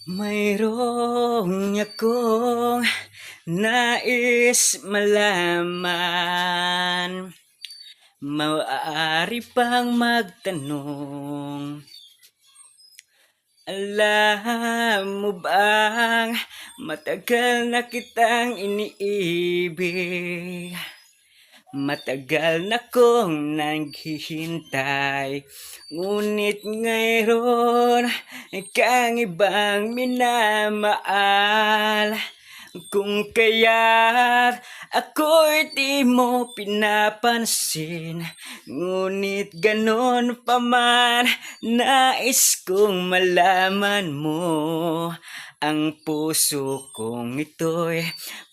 Mayroong akong nais malaman. Maaari pang magtanong, alam mo bang matagal na kitang iniibig? Matagal na kong naghihintay, ngunit ngayon kang ibang minamahal. Kung kaya't ako'y di mo pinapansin, ngunit ganon pa man, nais kong malaman mo. Ang puso kong ito'y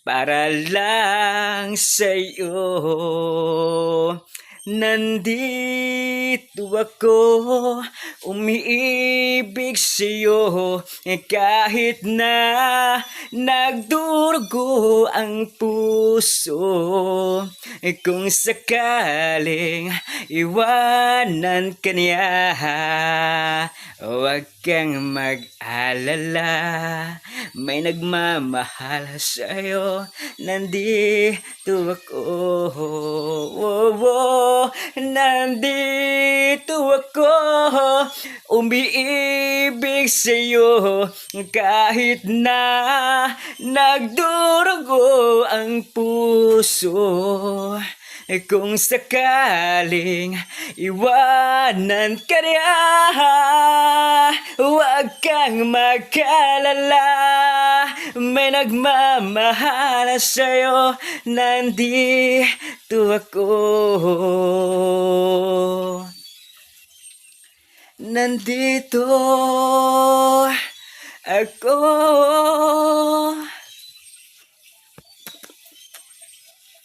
para lang sa'yo. Nandito ako, umiibig sa'yo, kahit na nagdurugo ang puso. Kung sakaling iwanan ka niya, huwag kang mag-alala, may nagmamahal sa'yo, nandito ako. Nandito ako, umiibig sa'yo, kahit na nagdurugo ang puso. Kung sakaling iwanan ka niya, huwag kang mag-alala, may nagmamahal sa'yo, nandito ako. Nandito ako.